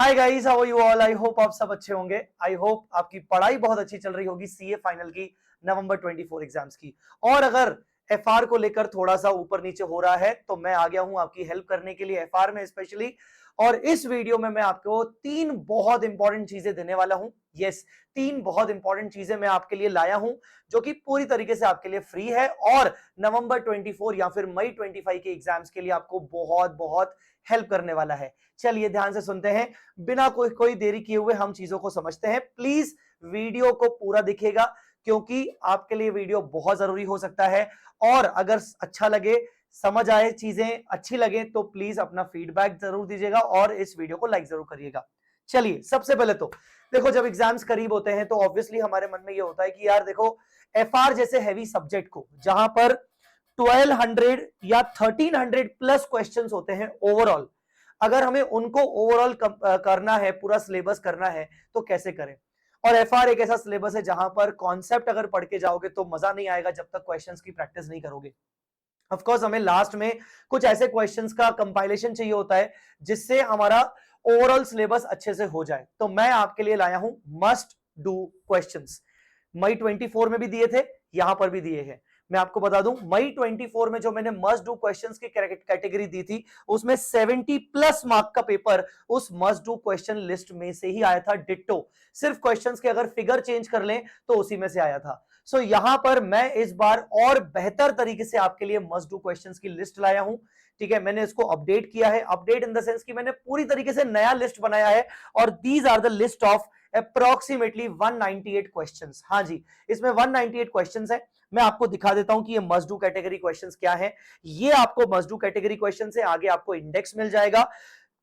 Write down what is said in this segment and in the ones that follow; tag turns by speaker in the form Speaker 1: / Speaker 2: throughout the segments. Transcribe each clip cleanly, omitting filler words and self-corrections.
Speaker 1: Hi guys, how are you all. I hope आप सब अच्छे होंगे। आई होप आपकी पढ़ाई बहुत अच्छी चल रही होगी सीए फाइनल की, नवंबर 24 एग्जाम्स की। और अगर एफआर को लेकर थोड़ा सा ऊपर नीचे हो रहा है तो मैं आ गया हूं आपकी हेल्प करने के लिए, एफआर में स्पेशली। और इस वीडियो में मैं आपको तीन बहुत इंपॉर्टेंट चीजें देने वाला हूं। यस, तीन बहुत इंपॉर्टेंट चीजें मैं आपके लिए लाया हूं जो कि पूरी तरीके से आपके लिए फ्री है और नवंबर 24 या फिर मई 25 के एग्जाम्स के लिए आपको बहुत बहुत हेल्प करने वाला है। चलिए ध्यान से सुनते हैं, बिना कोई देरी किए हुए हम चीजों को समझते हैं। प्लीज वीडियो को पूरा दिखेगा क्योंकि आपके लिए वीडियो बहुत जरूरी हो सकता है। और अगर अच्छा लगे, समझ आए, चीजें अच्छी लगे तो प्लीज अपना फीडबैक जरूर दीजिएगा और इस वीडियो को लाइक जरूर करिएगा। चलिए, सबसे पहले तो देखो, जब एग्जाम्स करीब होते हैं तो ऑब्वियसली हमारे मन में ये होता है कि यार देखो, एफआर जैसे हैवी सब्जेक्ट को, जहां पर 1200 या 1300 प्लस क्वेश्चंस होते हैं ओवरऑल, अगर हमें उनको ओवरऑल करना है, पूरा सिलेबस करना है, तो कैसे करें। और एफआर एक ऐसा सिलेबस है जहां पर कॉन्सेप्ट अगर पढ़ के जाओगे तो मजा नहीं आएगा जब तक क्वेश्चंस की प्रैक्टिस नहीं करोगे। ऑफ कोर्स हमें लास्ट में कुछ ऐसे क्वेश्चंस का कंपाइलेशन चाहिए होता है जिससे हमारा ओवरऑल सिलेबस अच्छे से हो जाए। तो मैं आपके लिए लाया हूं मस्ट डू क्वेश्चंस। मई 24 में भी दिए थे, यहां पर भी दिए हैं। मैं आपको बता दूं, मई 24 में जो मैंने मस्ट डू क्वेश्चंस की कैटेगरी दी थी उसमें 70 प्लस मार्क का पेपर उस मस्ट डू क्वेश्चन लिस्ट में से ही आया था, डिट्टो। सिर्फ क्वेश्चंस के अगर फिगर चेंज कर लें तो उसी में से आया था। सो यहां पर मैं इस बार और बेहतर तरीके से आपके लिए मस्ट डू क्वेश्चंस की लिस्ट लाया हूं। ठीक है, मैंने इसको अपडेट किया है, अपडेट इन द सेंस कि मैंने पूरी तरीके से नया लिस्ट बनाया है। और these are the list of approximately 198 questions. हाँ जी, इसमें 198 क्वेश्चंस है। मैं आपको दिखा देता हूं कि ये मस्ट डू कैटेगरी क्वेश्चंस क्या है। ये आपको मस्ट डू कैटेगरी क्वेश्चन से आगे आपको इंडेक्स मिल जाएगा।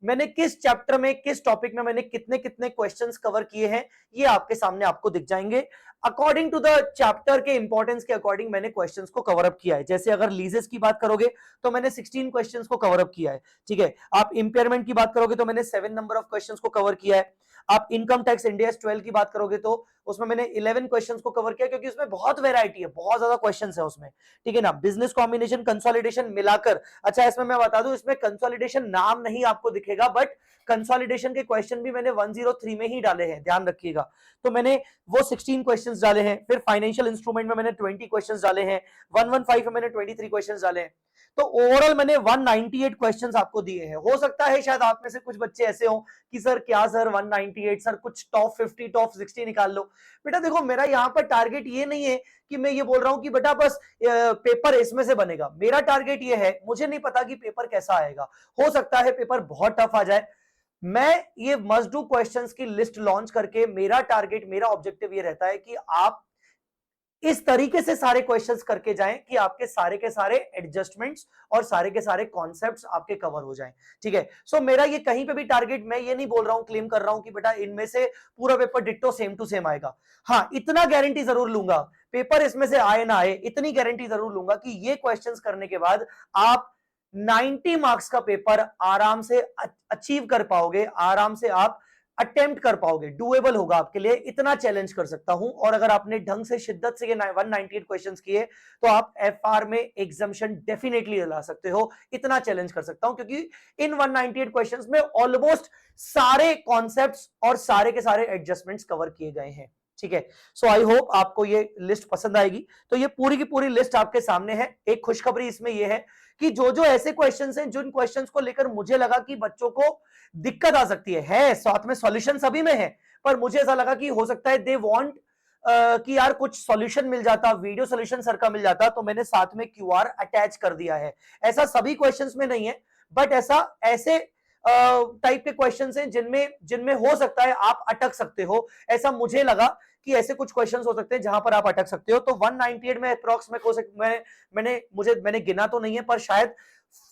Speaker 1: मैंने किस चैप्टर में, किस टॉपिक में मैंने कितने कितने क्वेश्चंस कवर किए हैं, ये आपके सामने आपको दिख जाएंगे। अकॉर्डिंग टू द चैप्टर के इंपॉर्टेंस के अकॉर्डिंग मैंने क्वेश्चंस को कवर अप किया है। जैसे अगर लीजेस की बात करोगे तो मैंने 16 क्वेश्चंस को कवर अप किया है। ठीक है, आप इंपेयरमेंट की बात करोगे तो मैंने 7 नंबर ऑफ क्वेश्चंस को कवर किया है। आप इनकम टैक्स इंडियस 12 की बात करोगे तो उसमें मैंने 11 क्वेश्चंस को कवर किया, क्योंकि उसमें बहुत वैरायटी है, बहुत ज्यादा क्वेश्चंस है उसमें। ठीक है ना, बिजनेस कॉम्बिनेशन, कंसोलिडेशन मिलाकर। अच्छा, इसमें मैं बता दूं, इसमें कंसोलिडेशन नाम नहीं आपको दिखेगा, बट कंसोलिडेशन के क्वेश्चन भी मैंने 103 में ही डाले हैं, ध्यान रखिएगा। तो मैंने वो 16 क्वेश्चंस डाले हैं। फिर फाइनेंशियल इंस्ट्रूमेंट में मैंने 20 क्वेश्चंस डाले हैं। 115 में मैंने 23 क्वेश्चंस डाले हैं। तो ओवरऑल मैंने 198 क्वेश्चंस आपको दिए हैं। हो सकता है शायद आप में से कुछ बच्चे ऐसे हो कि सर क्या सर 198, सर कुछ टॉप 50 टॉप 60 निकाल लो। बेटा देखो, मेरा यहाँ पर टारगेट ये नहीं है कि मैं ये बोल रहा हूं कि बेटा बस पेपर इसमें से बनेगा। मेरा टारगेट ये है, मुझे नहीं पता कि पेपर कैसा आएगा, हो सकता है पेपर बहुत टफ आ जाए। मैं ये मस्ट डू क्वेश्चंस की लिस्ट लॉन्च करके मेरा टारगेट, मेरा ऑब्जेक्टिव ये रहता है कि आप इस तरीके से सारे क्वेश्चंस करके जाएं कि आपके सारे के सारे एडजस्टमेंट्स और सारे के सारे कॉन्सेप्ट्स आपके कवर हो जाएं। ठीक है, सो मेरा ये कहीं पे भी टारगेट, मैं ये नहीं बोल रहा हूं, क्लेम कर रहा हूं कि बेटा इनमें से पूरा paper ditto same to same आएगा। हाँ, इतना गारंटी जरूर लूंगा, पेपर इसमें से आए ना आए, इतनी गारंटी जरूर लूंगा कि ये क्वेश्चंस करने के बाद आप 90 मार्क्स का पेपर आराम से अचीव कर पाओगे, आराम से आप अटेम्प्ट कर पाओगे, डुएबल होगा आपके लिए, इतना चैलेंज कर सकता हूं। और अगर आपने ढंग से शिद्दत से ये 198 क्वेश्चंस किए तो आप एफआर में एग्जाम्शन डेफिनेटली ला सकते हो, इतना चैलेंज कर सकता हूं, क्योंकि इन 198 क्वेश्चंस में ऑलमोस्ट सारे कॉन्सेप्ट्स और सारे के सारे एडजस्टमेंट्स कवर किए गए हैं। ठीक है, सो आई होप आपको ये लिस्ट पसंद आएगी। तो ये पूरी की पूरी लिस्ट आपके सामने है। एक खुशखबरी इसमें यह है कि जो जो ऐसे क्वेश्चंस हैं, जिन क्वेश्चंस को लेकर मुझे लगा कि बच्चों को दिक्कत आ सकती है साथ में सॉल्यूशन सभी में है, पर मुझे ऐसा लगा कि हो सकता है दे वांट कि यार कुछ सॉल्यूशन मिल जाता, वीडियो सॉल्यूशन सर का मिल जाता, तो मैंने साथ में क्यूआर अटैच कर दिया है। ऐसा सभी क्वेश्चंस में नहीं है, बट ऐसे टाइप के क्वेश्चंस हैं जिनमें जिनमें हो सकता है आप अटक सकते हो। ऐसा मुझे लगा कि ऐसे कुछ क्वेश्चंस हो सकते हैं जहां पर आप अटक सकते हो। तो 198 में अप्रॉक्स में मैंने गिना तो नहीं है, पर शायद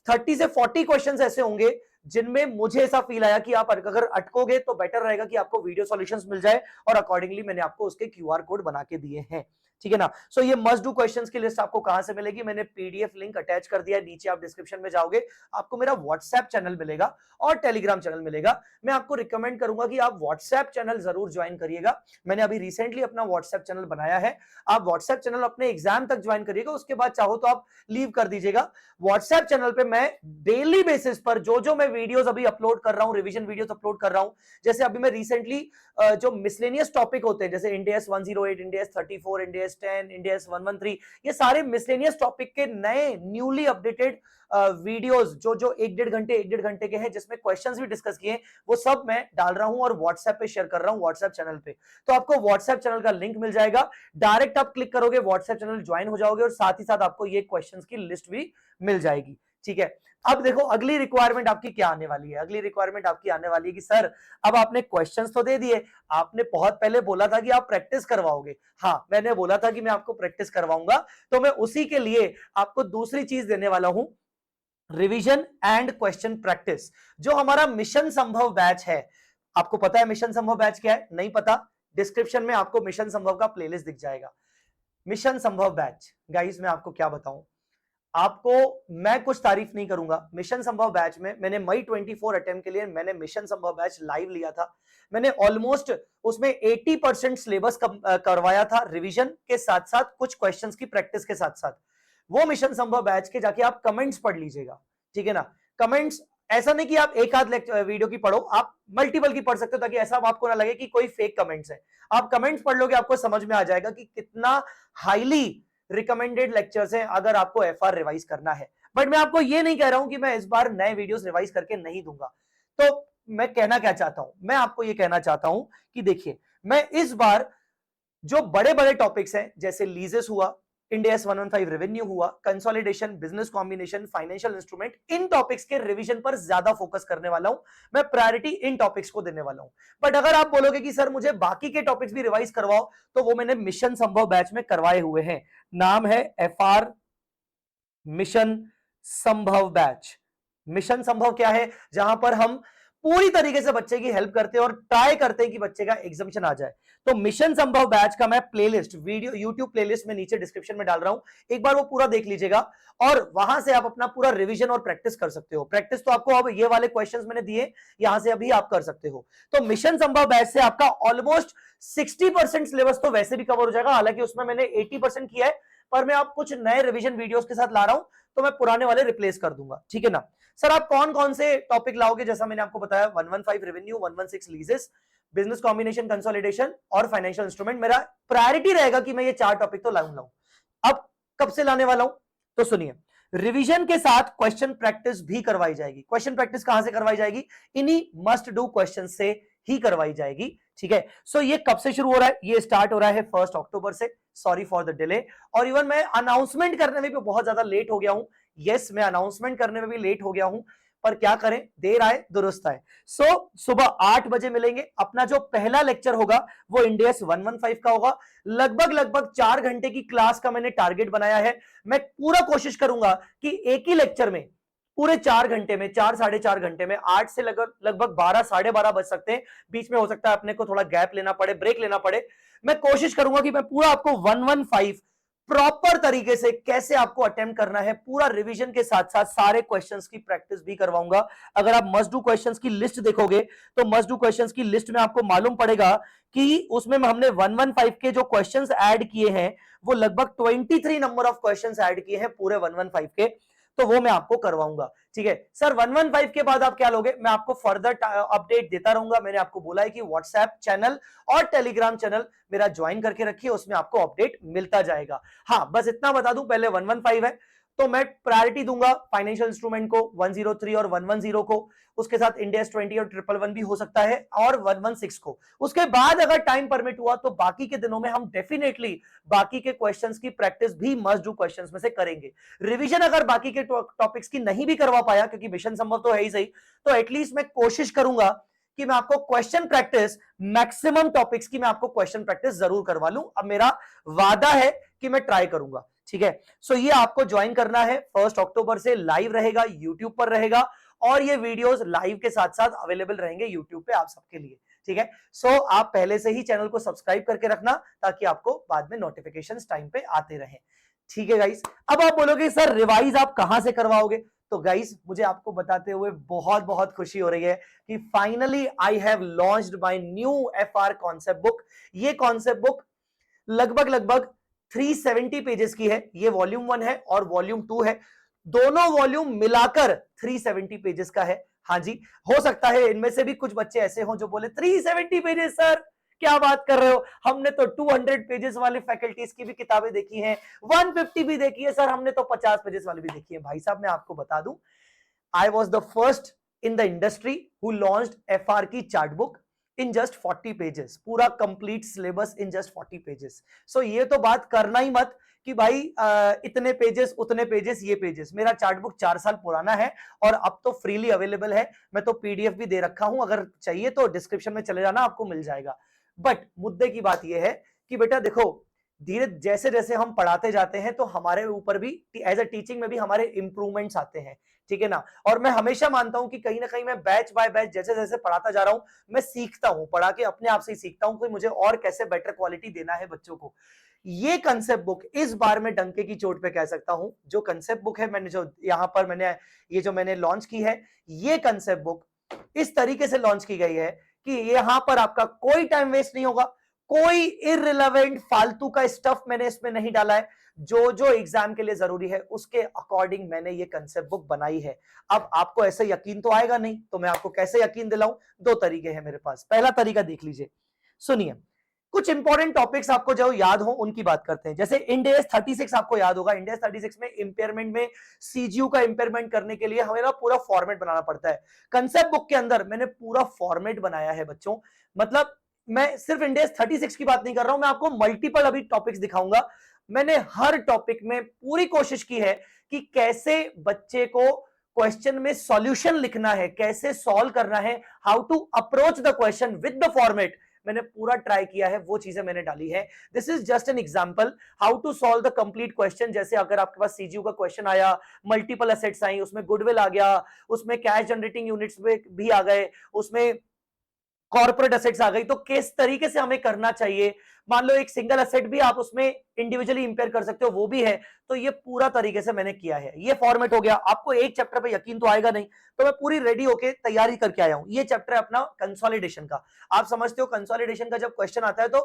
Speaker 1: 30 से 40 क्वेश्चंस ऐसे होंगे जिनमें मुझे ऐसा फील आया कि आप अगर अटकोगे तो बेटर रहेगा कि आपको वीडियो सॉल्यूशंस मिल जाए, और अकॉर्डिंगली मैंने आपको उसके क्यूआर कोड बना के दिए हैं। ठीक है ना। सो ये मस्ट डू क्वेश्चंस की लिस्ट आपको कहां से मिलेगी, मैंने पीडीएफ लिंक अटैच कर दिया है नीचे, आप डिस्क्रिप्शन में जाओगे आपको मेरा व्हाट्सएप चैनल मिलेगा और टेलीग्राम चैनल मिलेगा। मैं आपको रिकमेंड करूंगा कि आप व्हाट्सएप चैनल जरूर ज्वाइन करिएगा। मैंने अभी रिसेंटली अपना व्हाट्सएप चैनल बनाया है, आप व्हाट्सएप चैनल अपने एग्जाम तक ज्वाइन करिएगा, उसके बाद चाहो तो आप लीव कर दीजिएगा। व्हाट्सएप चैनल पे मैं डेली बेसिस पर जो मैं वीडियोस अभी अपलोड कर रहा हूं, रिवीजन वीडियोस अपलोड कर रहा हूं, जैसे अभी मैं रिसेंटली जो मिसलेनियस टॉपिक होते हैं जैसे इंडियस 108, इंडियस 34, इंडियस 10, इंडियस 113, ये सारे मिसलेनियस टॉपिक के नए न्यूली अपडेटेड वीडियोस जो 1.5 घंटे के हैं, जिसमें क्वेश्चंस भी डिस्कस किए, वो सब मैं डाल रहा हूं और व्हाट्सएप पे शेयर कर रहा हूं व्हाट्सएप चैनल पे। तो आपको व्हाट्सएप चैनल का लिंक मिल जाएगा, डायरेक्ट आप क्लिक करोगे व्हाट्सएप चैनल ज्वाइन हो जाओगे और साथ ही साथ आपको ये क्वेश्चंस की लिस्ट भी मिल जाएगी। ठीक है, अब देखो अगली रिक्वायरमेंट आपकी क्या आने वाली है। अगली रिक्वायरमेंट आपकी आने वाली है कि सर अब आपने क्वेश्चंस तो दे दिए, आपने बहुत पहले बोला था कि आप प्रैक्टिस करवाओगे। हाँ, मैंने बोला था कि मैं आपको प्रैक्टिस करवाऊंगा, तो मैं उसी के लिए आपको दूसरी चीज देने वाला हूं, रिवीजन एंड क्वेश्चन प्रैक्टिस। जो हमारा मिशन संभव बैच है, आपको पता है मिशन संभव बैच क्या है? नहीं पता? डिस्क्रिप्शन में आपको मिशन संभव का प्लेलिस्ट दिख जाएगा। मिशन संभव बैच गाइस, मैं आपको क्या बताऊं, आपको मैं कुछ तारीफ नहीं करूंगा। मिशन संभव बैच में मैंने मई 24 अटेम्प्ट के लिए मैंने मिशन संभव बैच लाइव लिया था। मैंने ऑलमोस्ट उसमें 80% सिलेबस करवाया था, रिवीजन के साथ साथ कुछ क्वेश्चंस की प्रैक्टिस के साथ साथ। वो मिशन संभव बैच के जाके आप कमेंट्स पढ़ लीजिएगा, ठीक है ना। कमेंट्स ऐसा नहीं कि आप एक आध वीडियो की पढ़ो, आप मल्टीपल की पढ़ सकते हो, ताकि ऐसा आपको ना लगे कि कोई फेक कमेंट्स है। आप कमेंट्स पढ़ लोगे, आपको समझ में आ जाएगा कि कितना हाईली रिकमेंडेड लेक्चर्स हैं अगर आपको एफआर रिवाइज करना है। बट मैं आपको ये नहीं कह रहा हूं कि मैं इस बार नए वीडियोस रिवाइज करके नहीं दूंगा। तो मैं कहना क्या चाहता हूं, मैं आपको ये कहना चाहता हूं कि देखिए, मैं इस बार जो बड़े बड़े टॉपिक्स हैं जैसे लीजेस हुआ, इंडियस 115 रेवेन्यू हुआ, consolidation, business combination, financial instrument, in topics के रिवीजन पर ज्यादा फोकस करने वाला हूं। मैं प्रायोरिटी इन टॉपिक्स को देने वाला हूं। बट अगर आप बोलोगे कि सर मुझे बाकी के टॉपिक्स भी रिवाइज करवाओ, तो वो मैंने मिशन संभव बैच में करवाए हुए हैं। नाम है एफआर मिशन संभव बैच। मिशन संभव क्या है? जहां पर हम पूरी तरीके से बच्चे की हेल्प करते हैं और ट्राई करते हैं कि बच्चे का एग्जामिशन आ जाए। तो मिशन संभव बैच का मैं प्लेलिस्ट, वीडियो यूट्यूब प्लेलिस्ट में नीचे डिस्क्रिप्शन में डाल रहा हूं, एक बार वो पूरा देख लीजिएगा और वहां से आप अपना पूरा रिवीजन और प्रैक्टिस कर सकते हो। प्रैक्टिस तो आपको अब ये वाले क्वेश्चंस मैंने दिए, यहां से अभी आप कर सकते हो। तो मिशन संभव बैच से आपका ऑलमोस्ट 60% सिलेबस तो वैसे भी कवर हो जाएगा, हालांकि उसमें मैंने 80% किया है, पर मैं आप कुछ नए रिवीजन वीडियोस के साथ ला रहा हूं, तो मैं पुराने वाले रिप्लेस कर दूंगा, ठीक है ना। सर आप कौन कौन से टॉपिक लाओगे? जैसा मैंने आपको बताया, 115 रेवेन्यू, 116 लीजेस, बिजनेस कॉम्बिनेशन, कंसोलिडेशन और फाइनेंशियल इंस्ट्रूमेंट। मेरा प्रायोरिटी रहेगा कि मैं ये 4 टॉपिक तो लाऊं। अब कब से लाने वाला हूं, तो सुनिए, रिवीजन के साथ क्वेश्चन प्रैक्टिस भी करवाई जाएगी। क्वेश्चन प्रैक्टिस कहां से करवाई जाएगी? इन्हीं मस्ट डू क्वेश्चन से ही करवाई जाएगी, ठीक है। सो ये कब से शुरू हो रहा है? ये स्टार्ट हो रहा है 1 अक्टूबर से। सॉरी फॉर द डिले, और इवन मैं अनाउंसमेंट करने में भी बहुत ज्यादा लेट हो गया हूं। यस, मैं अनाउंसमेंट करने में भी लेट हो गया हूं, पर क्या करें, देर आए दुरुस्त आए। सो सुबह 8 बजे मिलेंगे। अपना जो पहला लेक्चर होगा वो इंडियस 115 का होगा। लगभग 4 घंटे की क्लास का मैंने टारगेट बनाया है। मैं पूरा कोशिश करूंगा कि एक ही लेक्चर में पूरे 4 घंटे में, 4 साढ़े 4 घंटे में 8 से लगभग 12 साढ़े 12 बज सकते हैं। बीच में हो सकता है अपने को थोड़ा गैप लेना पड़े, ब्रेक लेना पड़े। मैं कोशिश करूंगा कि मैं पूरा आपको 115 प्रॉपर तरीके से कैसे आपको अटेम्प्ट करना है, पूरा रिवीजन के साथ साथ सारे क्वेश्चंस की प्रैक्टिस भी करवाऊंगा। अगर आप मस्ट डू क्वेश्चंस की लिस्ट देखोगे, तो मस्ट डू क्वेश्चंस की लिस्ट में आपको मालूम पड़ेगा कि उसमें हमने 115 के जो क्वेश्चंस ऐड किए हैं, वो लगभग 23 नंबर ऑफ क्वेश्चंस ऐड किए हैं पूरे 115 के। तो वो मैं आपको करवाऊंगा, ठीक है। सर 115 के बाद आप क्या लोगे? मैं आपको फर्दर अपडेट देता रहूंगा। मैंने आपको बोला है कि व्हाट्सएप चैनल और टेलीग्राम चैनल मेरा ज्वाइन करके रखिए, उसमें आपको अपडेट मिलता जाएगा। हाँ, बस इतना बता दूं, पहले 115 है तो मैं प्रायोरिटी दूंगा फाइनेंशियल इंस्ट्रूमेंट को, 103 और 110 को, उसके साथ इंडियस 20 और 111 भी हो सकता है, और 116 को। उसके बाद अगर टाइम परमिट हुआ तो बाकी के दिनों में हम डेफिनेटली बाकी के क्वेश्चंस की प्रैक्टिस भी मस्ट डू क्वेश्चंस में से करेंगे। रिवीजन अगर बाकी के टॉपिक्स की नहीं भी करवा पाया, क्योंकि मिशन संभव तो है ही सही, तो एटलीस्ट मैं कोशिश करूंगा कि मैं आपको क्वेश्चन प्रैक्टिस, मैक्सिमम टॉपिक्स की मैं आपको क्वेश्चन प्रैक्टिस जरूर करवा लूं। अब मेरा वादा है कि मैं ट्राई करूंगा, ठीक है। सो ये आपको ज्वाइन करना है 1 अक्टूबर से, लाइव रहेगा, यूट्यूब पर रहेगा, और ये वीडियोस लाइव के साथ साथ अवेलेबल रहेंगे यूट्यूब पे आप सबके लिए, ठीक है। सो आप पहले से ही चैनल को सब्सक्राइब करके रखना ताकि आपको बाद में नोटिफिकेशंस टाइम पे आते रहें, ठीक है गाइस। अब आप बोलोगे सर रिवाइज आप कहां से करवाओगे, तो गाइस मुझे आपको बताते हुए बहुत बहुत खुशी हो रही है कि finally I have launched my new FR concept book. ये कॉन्सेप्ट बुक लगभग लगभग 370 पेजेस की है। ये वॉल्यूम 1 है और वॉल्यूम 2 है, दोनों वॉल्यूम मिलाकर 370 पेजेस का है। हाँ जी, हो सकता है इनमें से भी कुछ बच्चे ऐसे हों जो बोले 370 पेजेस सर क्या बात कर रहे हो, हमने तो 200 पेजेस वाली फैकल्टीज की भी किताबें देखी हैं, 150 भी देखी है सर, हमने तो 50 पेजेस वाली भी देखी है। भाई साहब मैं आपको बता दूं, I was the first in the industry who launched FR की chart book in just 40 pages, पूरा complete syllabus in just 40 pages. So ये तो बात करना ही मत कि भाई इतने पेजेस उतने पेजेस ये पेजेस। मेरा चार्ट बुक 4 साल पुराना है और अब तो फ्रीली अवेलेबल है, मैं तो पीडीएफ भी दे रखा हूं, अगर चाहिए तो डिस्क्रिप्शन में चले जाना आपको मिल जाएगा। बट मुद्दे की बात यह है कि बेटा देखो, धीरे जैसे जैसे हम पढ़ाते जाते हैं तो हमारे ऊपर भी एज अ टीचिंग में भी हमारे इंप्रूवमेंट्स आते हैं, ठीक है ना। और मैं हमेशा मानता हूं कि कहीं ना कहीं मैं बैच बाय बैच जैसे जैसे पढ़ाता जा रहा हूं, मैं सीखता हूं, पढ़ा के अपने आप से ही सीखता हूं कि मुझे और कैसे बेटर क्वालिटी देना है बच्चों को। ये कंसेप्ट बुक इस बार मैं डंके की चोट पे कह सकता हूं, जो कंसेप्ट बुक है मैंने जो यहां पर मैंने लॉन्च की है, ये कंसेप्ट बुक इस तरीके से लॉन्च की गई है कि यहां पर आपका कोई टाइम वेस्ट नहीं होगा, कोई इररिलेवेंट फालतू का स्टफ मैंने इसमें नहीं डाला है। जो जो एग्जाम के लिए जरूरी है उसके अकॉर्डिंग मैंने ये कंसेप्ट बुक बनाई है। अब आपको ऐसे यकीन तो आएगा नहीं, तो मैं आपको कैसे यकीन दिलाऊं? 2 तरीके हैं मेरे पास। पहला तरीका देख लीजिए, सुनिए, कुछ इंपॉर्टेंट टॉपिक्स आपको जो याद हो उनकी बात करते हैं। जैसे इंडेस 36 आपको याद होगा, इंडेस 36 में इंपेयरमेंट में सीजीयू का इंपेयरमेंट करने के लिए हमें ना पूरा फॉर्मेट बनाना पड़ता है। कंसेप्ट बुक के अंदर मैंने पूरा फॉर्मेट बनाया है बच्चों। मतलब मैं सिर्फ इंडेस 36 की बात नहीं कर रहा हूं, मैं आपको मल्टीपल अभी टॉपिक्स दिखाऊंगा। मैंने हर टॉपिक में पूरी कोशिश की है कि कैसे बच्चे को क्वेश्चन में सॉल्यूशन लिखना है, कैसे सॉल्व करना है, how to approach the question with the format, मैंने पूरा ट्राई किया है, वो चीजें मैंने डाली है। This is just an example how to solve the complete question. जैसे अगर आपके पास सीजीयू का क्वेश्चन आया, मल्टीपल एसेट्स आई, उसमें गुडविल आ गया, उसमें कैश जनरेटिंग यूनिट्स भी आ गए, उसमें कॉर्पोरेट एसेट्स आ गई, तो किस तरीके से हमें करना चाहिए। मान लो एक सिंगल एसेट भी आप उसमें इंडिविजुअली इंपेयर कर सकते हो, वो भी है। तो ये पूरा तरीके से मैंने किया है। ये फॉर्मेट हो गया। आपको एक चैप्टर पे यकीन तो आएगा नहीं, तो मैं पूरी रेडी होके तैयारी करके आया हूं। ये चैप्टर है अपना कंसोलिडेशन का। आप समझते हो कंसोलिडेशन का जब क्वेश्चन आता है तो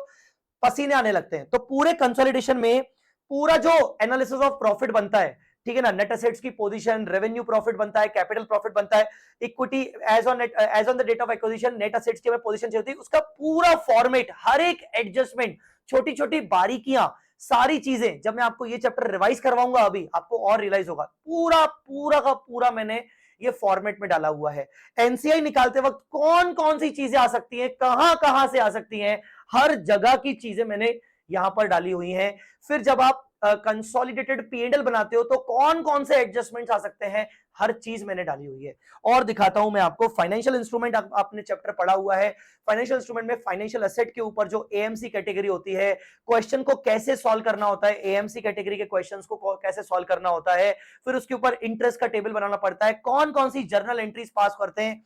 Speaker 1: पसीने आने लगते हैं। तो पूरे कंसोलिडेशन में पूरा जो एनालिसिस ऑफ प्रॉफिट बनता है, ठीक है ना, नेट एसेट्स की पोजीशन, रेवेन्यू प्रॉफिट बनता है, कैपिटल प्रॉफिट बनता है, equity as on the date of acquisition, net assets की हमें पोजीशन चाहिए होती है, उसका पूरा फॉर्मेट, हर एक एडजस्टमेंट, छोटी छोटी बारीकियां, सारी चीजें जब मैं आपको ये चैप्टर रिवाइज करवाऊंगा अभी आपको और रियलाइज होगा। पूरा पूरा का पूरा मैंने ये फॉर्मेट में डाला हुआ है। एनसीआई निकालते वक्त कौन कौन सी चीजें आ सकती हैं, कहां कहां से आ सकती हैं, हर जगह की चीजें मैंने यहां पर डाली हुई हैं। फिर जब आप कंसोलिडेटेड पीएनएल बनाते हो तो कौन कौन से एडजस्टमेंट्स आ सकते हैं, हर चीज मैंने डाली हुई है। और दिखाता हूं मैं आपको फाइनेंशियल इंस्ट्रूमेंट, आपने चैप्टर पढ़ा हुआ है। फाइनेंशियल इंस्ट्रूमेंट में फाइनेंशियल एसेट के ऊपर जो एएमसी कैटेगरी होती है, क्वेश्चन को कैसे सॉल्व करना होता है, एएमसी कैटेगरी के क्वेश्चंस को कैसे सॉल्व करना होता है। फिर उसके ऊपर इंटरेस्ट का टेबल बनाना पड़ता है, कौन कौन सी जर्नल एंट्रीज पास करते हैं।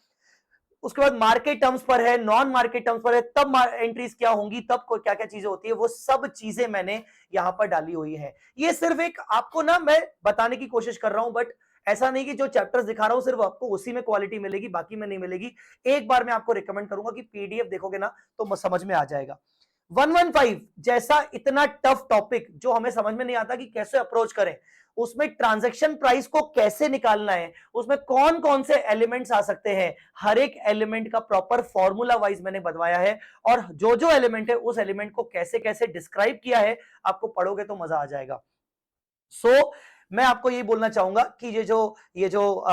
Speaker 1: उसके बाद मार्केट टर्म्स पर है, नॉन मार्केट टर्म्स पर है, तब एंट्रीज क्या होंगी, तब क्या क्या चीजें होती है, वो सब चीजें मैंने यहां पर डाली हुई है। ये सिर्फ एक आपको ना मैं बताने की कोशिश कर रहा हूं, बट ऐसा नहीं कि जो चैप्टर्स दिखा रहा हूं सिर्फ आपको उसी में क्वालिटी मिलेगी, बाकी में नहीं मिलेगी। एक बार मैं आपको रिकमेंड करूंगा कि पीडीएफ देखोगे ना तो समझ में आ जाएगा। 115 जैसा इतना टफ टॉपिक जो हमें समझ में नहीं आता कि कैसे अप्रोच करें, उसमें ट्रांजैक्शन प्राइस को कैसे निकालना है, उसमें कौन कौन से एलिमेंट्स आ सकते हैं, हर एक एलिमेंट का प्रॉपर फॉर्मूला वाइज मैंने बताया है। और जो जो एलिमेंट है उस एलिमेंट को कैसे कैसे डिस्क्राइब किया है, आपको पढ़ोगे तो मजा आ जाएगा। सो मैं आपको यही बोलना चाहूंगा कि ये जो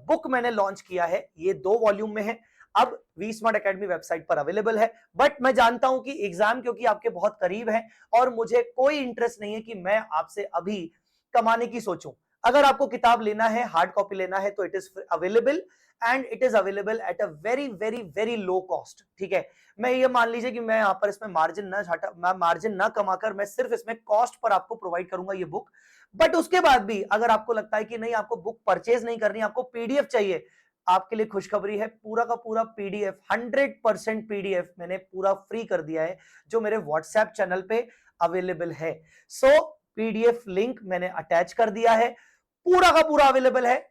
Speaker 1: बुक मैंने लॉन्च किया है, ये 2 वॉल्यूम में है। अब वी स्मार्ट एकेडमी वेबसाइट पर अवेलेबल है। बट मैं जानता हूं कि एग्जाम क्योंकि आपके बहुत करीब है और मुझे कोई इंटरेस्ट नहीं है कि मैं आपसे अभी कमाने की सोचूं। अगर आपको किताब लेना है, हार्ड कॉपी लेना है, तो it is available and it is available at a very very very low cost, ठीक है। मैं ये मान लीजिए कि मैं यहां पर इसमें मार्जिन ना कमाकर मैं सिर्फ इसमें कॉस्ट पर आपको प्रोवाइड करूंगा ये बुक। बट उसके बाद भी अगर आपको लगता है कि नहीं, आपको बुक परचेज नहीं करनी, आपको पीडीएफ चाहिए, आपके लिए खुशखबरी है, पूरा का पूरा पीडीएफ 100% पीडीएफ मैंने पूरा फ्री कर दिया है जो मेरे व्हाट्सएप चैनल पे अवेलेबल है। सो पीडीएफ लिंक मैंने अटैच कर दिया है, पूरा का पूरा अवेलेबल है।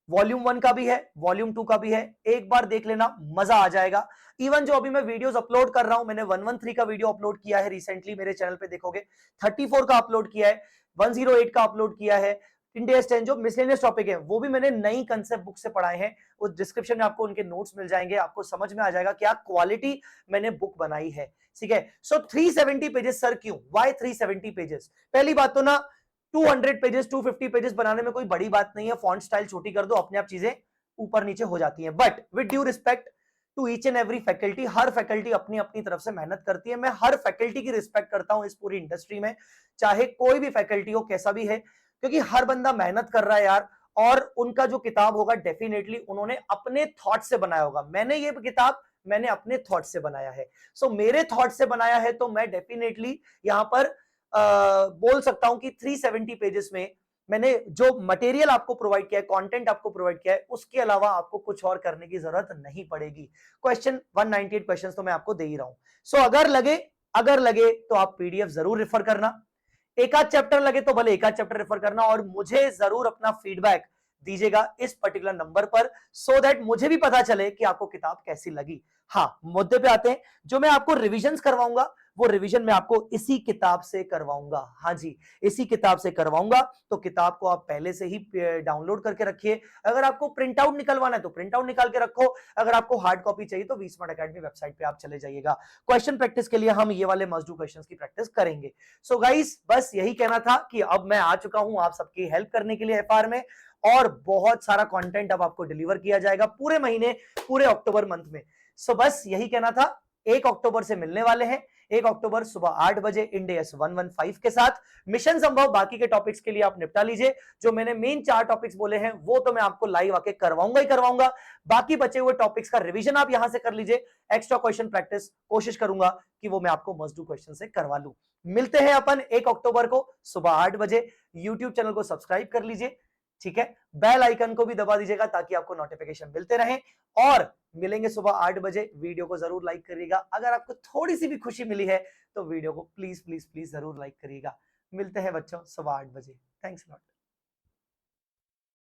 Speaker 1: वॉल्यूम 1 का भी है, वॉल्यूम 2 का भी है, एक बार देख लेना, मजा आ जाएगा। इवन जो अभी मैं वीडियोस अपलोड कर रहा हूं, मैंने 113 का वीडियो अपलोड किया है रिसेंटली मेरे चैनल पे, देखोगे 34 का अपलोड किया है, 108 का अपलोड किया है, इंडिया 10 जो मिसलेनियस टॉपिक है वो भी मैंने नई कंसेप्ट बुक से पढ़ाए हैं। उस डिस्क्रिप्शन में आपको उनके नोट्स मिल जाएंगे, आपको समझ में आ जाएगा क्या क्वालिटी मैंने बुक बनाई है। ठीक है, सो 370 पेजेस सर क्यों, वाई 370 पेजेस? पहली बात तो ना 200 पेजेस 250 पेजेस बनाने में कोई बड़ी बात नहीं है, फॉन्ट स्टाइल छोटी कर दो, अपने आप चीजें ऊपर नीचे हो जाती हैं। But with due respect to each and every faculty, हर फैकल्टी अपनी अपनी तरफ से मेहनत करती है, मैं हर फैकल्टी की रिस्पेक्ट करता हूं इस पूरी इंडस्ट्री में, चाहे कोई भी फैकल्टी हो कैसा भी है, क्योंकि हर बंदा मेहनत कर रहा है यार। और उनका जो किताब होगा डेफिनेटली उन्होंने अपने थॉट से बनाया होगा, मैंने ये किताब मैंने अपने थॉट से बनाया है। सो मेरे थॉट से बनाया है तो मैं डेफिनेटली यहां पर बोल सकता हूं कि 370 पेजेस में मैंने जो मटेरियल आपको प्रोवाइड किया है, कंटेंट आपको प्रोवाइड किया है, उसके अलावा आपको कुछ और करने की जरूरत नहीं पड़ेगी। क्वेश्चन 198 क्वेश्चंस तो मैं आपको दे ही रहा हूं। सो अगर लगे तो आप पीडीएफ जरूर रेफर करना, एक आध चैप्टर लगे तो भले एक आध चैप्टर रेफर करना, और मुझे जरूर अपना फीडबैक दीजिएगा इस पर्टिकुलर नंबर पर, सो दैट मुझे भी पता चले कि आपको किताब कैसी लगी। हाँ, मुद्दे पे आते हैं, जो मैं आपको रिविजन्स करवाऊंगा वो रिवीजन मैं आपको इसी किताब से करवाऊंगा। हाँ जी, इसी किताब से करवाऊंगा, तो किताब को आप पहले से ही डाउनलोड करके रखिए। अगर आपको प्रिंट आउट निकलवाना है तो प्रिंट आउट निकाल के रखो, अगर आपको हार्ड कॉपी चाहिए तो वी स्मार्ट अकेडमी वेबसाइट पे आप चले जाइएगा। क्वेश्चन प्रैक्टिस के लिए हम ये वाले मस्ट डू क्वेश्चंस की प्रैक्टिस करेंगे। सो गाइस, बस यही कहना था कि अब मैं आ चुका हूं आप सबकी हेल्प करने के लिए एफआर में, और बहुत सारा कंटेंट अब आपको डिलीवर किया जाएगा पूरे महीने, पूरे अक्टूबर मंथ में। सो बस यही कहना था, 1 अक्टूबर से मिलने वाले हैं, 1 अक्टूबर सुबह 8 बजे इंडेस 115 के साथ। मिशन संभव बाकी के टॉपिक्स के लिए आप निपटा लीजिए, जो मैंने मेन 4 टॉपिक्स बोले हैं वो तो मैं आपको लाइव आके करवाऊंगा ही करवाऊंगा। बाकी बचे हुए टॉपिक्स का रिवीजन आप यहां से कर लीजिए, एक्स्ट्रा क्वेश्चन प्रैक्टिस कोशिश करूंगा कि वो मैं आपको मस्ट डू क्वेश्चन से करवा लूं। मिलते हैं अपन 1 अक्टूबर को सुबह 8 बजे। यूट्यूब चैनल को सब्सक्राइब कर लीजिए, ठीक है, बेल आइकन को भी दबा दीजिएगा ताकि आपको नोटिफिकेशन मिलते रहे, और मिलेंगे सुबह 8 बजे। वीडियो को जरूर लाइक करिएगा, अगर आपको थोड़ी सी भी खुशी मिली है तो वीडियो को प्लीज प्लीज प्लीज जरूर लाइक करिएगा। मिलते हैं बच्चों सुबह 8 बजे। Thanks lot.